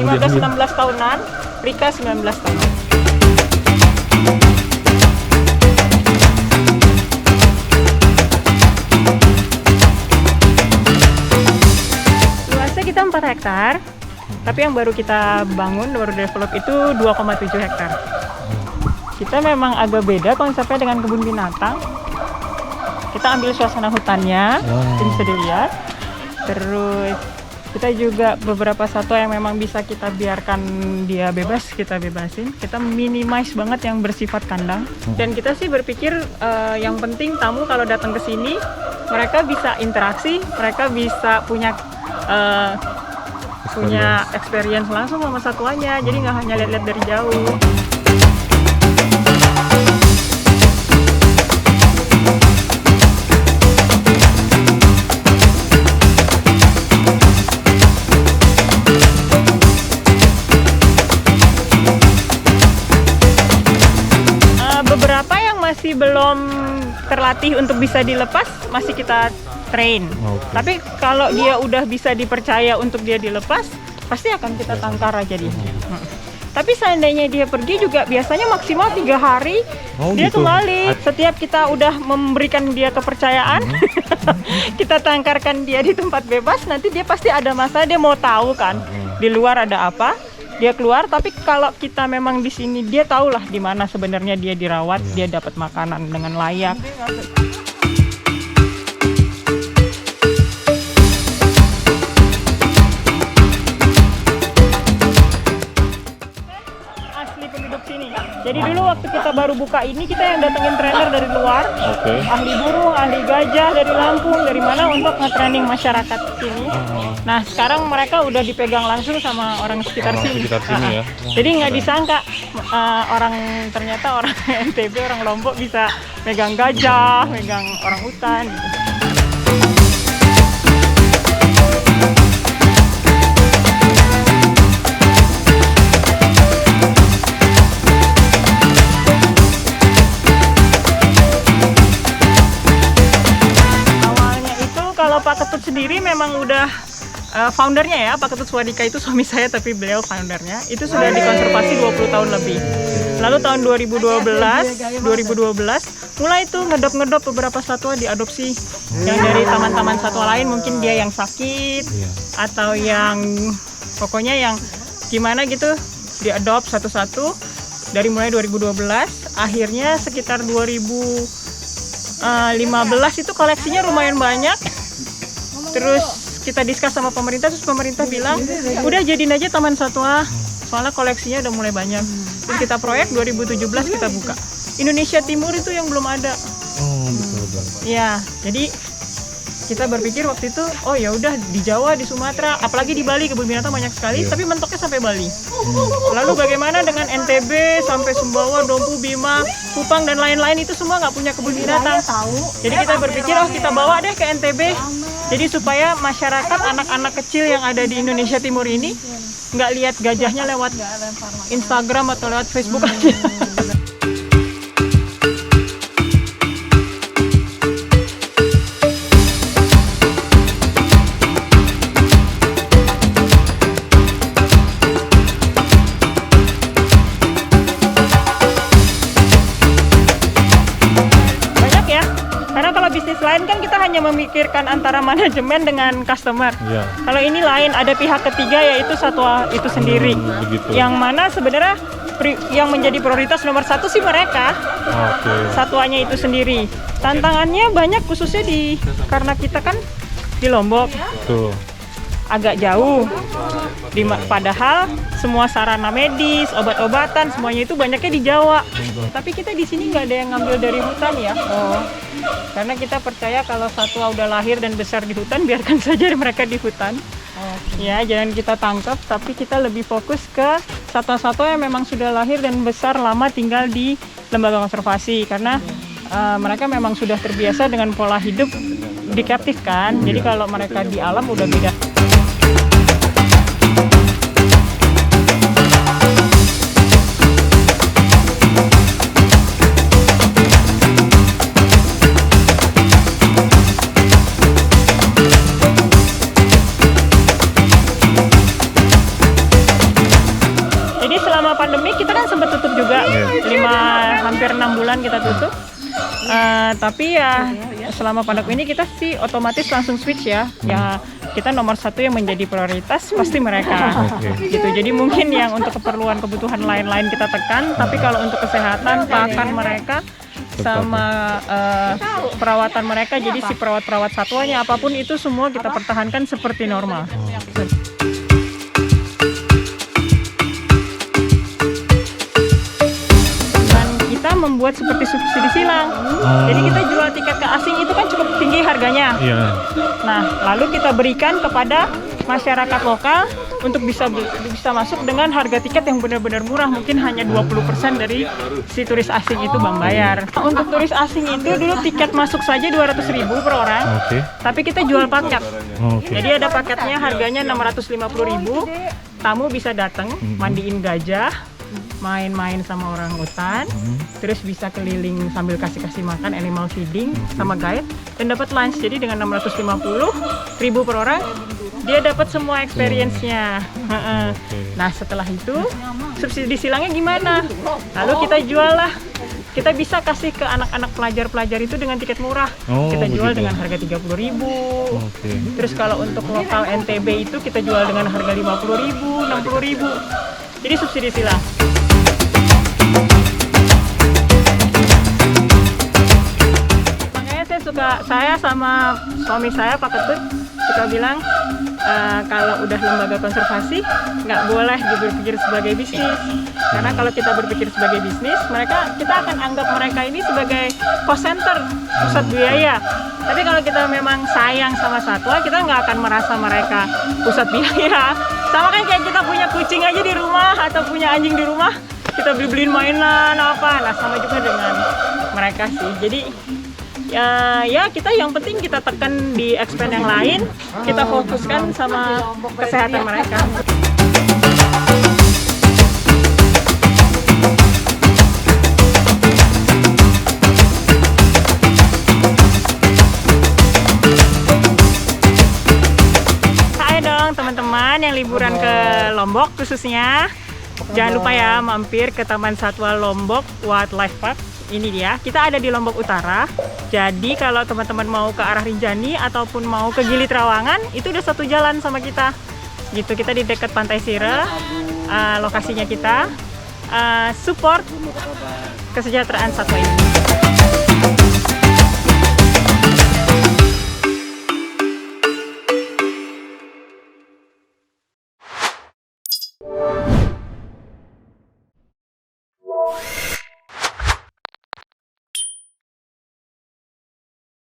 15-16 tahunan, Rika 19 tahun. Luasnya kita 4 hektar, tapi yang baru kita bangun, baru develop itu 2,7 hektar. Kita memang agak beda konsepnya dengan kebun binatang. Kita ambil suasana hutannya, bisa dilihat. Terus kita juga beberapa satwa yang memang bisa kita biarkan dia bebas, kita bebasin. Kita minimize banget yang bersifat kandang. Dan kita sih berpikir yang penting tamu kalau datang ke sini, mereka bisa interaksi, mereka bisa punya experience langsung sama satwanya. Jadi nggak hanya lihat-lihat dari jauh. Beberapa yang masih belum terlatih untuk bisa dilepas masih kita train. Tapi kalau dia udah bisa dipercaya untuk dia dilepas, pasti akan kita tangkar aja dia. Tapi seandainya dia pergi juga biasanya maksimal 3 hari dia gitu. Kembali. Setiap kita udah memberikan dia kepercayaan, kita tangkarkan dia di tempat bebas, nanti dia pasti ada masa dia mau tahu kan di luar ada apa. Dia keluar, tapi kalau kita memang di sini dia tahulah di mana sebenarnya dia dirawat, dia dapat makanan dengan layak. Asli penduduk sini. Jadi dulu waktu kita baru buka ini kita yang datengin trainer dari luar, ahli burung, ahli gajah dari Lampung, dari mana untuk nge-training masyarakat sini. Nah sekarang mereka udah dipegang langsung sama orang sekitar sini. Ya. Jadi nggak disangka ternyata orang NTB, orang Lombok bisa megang gajah, megang orang hutan. Gitu. Awalnya itu kalau Pak Ketut sendiri memang udah foundernya ya, Pak Ketut Swadika itu suami saya tapi beliau foundernya. Itu sudah dikonservasi 20 tahun lebih. Lalu tahun 2012 mulai itu ngedop beberapa satwa diadopsi. Yang dari taman-taman satwa lain mungkin dia yang sakit atau yang pokoknya yang gimana gitu diadop satu-satu. Dari mulai 2012, akhirnya sekitar 2015 itu koleksinya lumayan banyak. Terus kita diskus sama pemerintah, terus pemerintah bilang udah jadiin aja taman satwa, soalnya koleksinya udah mulai banyak. Terus kita proyek 2017 kita buka. Indonesia Timur itu yang belum ada. Ya, jadi kita berpikir waktu itu, oh ya udah di Jawa, di Sumatera, apalagi di Bali kebun binatang banyak sekali, tapi mentoknya sampai Bali. Lalu bagaimana dengan NTB sampai Sumbawa, Dompu, Bima, Kupang dan lain-lain itu semua nggak punya kebun binatang. Jadi kita berpikir, oh kita bawa deh ke NTB. Jadi supaya masyarakat, anak-anak kecil yang ada di Indonesia Timur ini nggak lihat gajahnya lewat Instagram atau lewat Facebook aja. Bisnis lain kan kita hanya memikirkan antara manajemen dengan customer. Kalau ini lain, ada pihak ketiga yaitu satwa itu sendiri. Yang mana sebenarnya yang menjadi prioritas nomor 1 sih mereka. Satwanya itu sendiri. Tantangannya banyak khususnya karena kita kan di Lombok. Agak jauh. Padahal semua sarana medis, obat-obatan semuanya itu banyaknya di Jawa. Tapi kita di sini nggak ada yang ngambil dari hutan ya. Karena kita percaya kalau satwa udah lahir dan besar di hutan, biarkan saja mereka di hutan. Ya, jangan kita tangkap, tapi kita lebih fokus ke satwa-satwa yang memang sudah lahir dan besar lama tinggal di lembaga konservasi. Karena mereka memang sudah terbiasa dengan pola hidup di captive kan. Jadi kalau mereka di alam udah beda. kita kan sempat tutup juga, hampir 6 bulan kita tutup. Tapi ya selama pandemi ini kita sih otomatis langsung switch ya. Ya kita nomor satu yang menjadi prioritas pasti mereka. Gitu. Jadi mungkin yang untuk kebutuhan lain-lain kita tekan, tapi kalau untuk kesehatan, pakan mereka sama perawatan mereka, jadi si perawat-perawat satwanya apapun itu semua kita pertahankan seperti normal. Membuat seperti subsidi silang. Jadi kita jual tiket ke asing itu kan cukup tinggi harganya. Nah, lalu kita berikan kepada masyarakat lokal untuk bisa masuk dengan harga tiket yang benar-benar murah, mungkin hanya 20% dari si turis asing itu bayar. Untuk turis asing itu dulu tiket masuk saja 200.000 per orang. Tapi kita jual paket. Jadi ada paketnya harganya 650.000. Tamu bisa datang, mandiin gajah, main-main sama orang hutan, terus bisa keliling sambil kasih makan, animal feeding sama guide, dan dapat lunch. Jadi dengan 650.000 per orang, dia dapat semua experience-nya. Nah setelah itu subsidi silangnya gimana? Lalu kita jual lah. Kita bisa kasih ke anak-anak pelajar-pelajar itu dengan tiket murah. Kita jual dengan harga 30.000. Terus kalau untuk lokal NTB itu kita jual dengan harga 50.000, 60.000. Jadi subsidi silang. Makanya saya sama suami saya Pak Ketut suka bilang kalau udah lembaga konservasi nggak boleh berpikir sebagai bisnis, karena kalau kita berpikir sebagai bisnis, kita akan anggap mereka ini sebagai cost center, pusat biaya. Tapi kalau kita memang sayang sama satwa, kita nggak akan merasa mereka pusat biaya. Sama kan kayak kita punya kucing aja di rumah atau punya anjing di rumah, kita beliin mainan apa. Nah sama juga dengan mereka sih. Jadi ya kita yang penting kita tekan di expand yang lain, kita fokuskan sama kesehatan mereka. Saya dong teman-teman yang liburan ke Lombok khususnya, jangan lupa ya mampir ke Taman Satwa Lombok Wildlife Park. Ini dia, kita ada di Lombok Utara. Jadi kalau teman-teman mau ke arah Rinjani ataupun mau ke Gili Trawangan, itu udah satu jalan sama kita. Gitu, kita di dekat Pantai Sire, lokasinya kita. Support kesejahteraan satwa ini.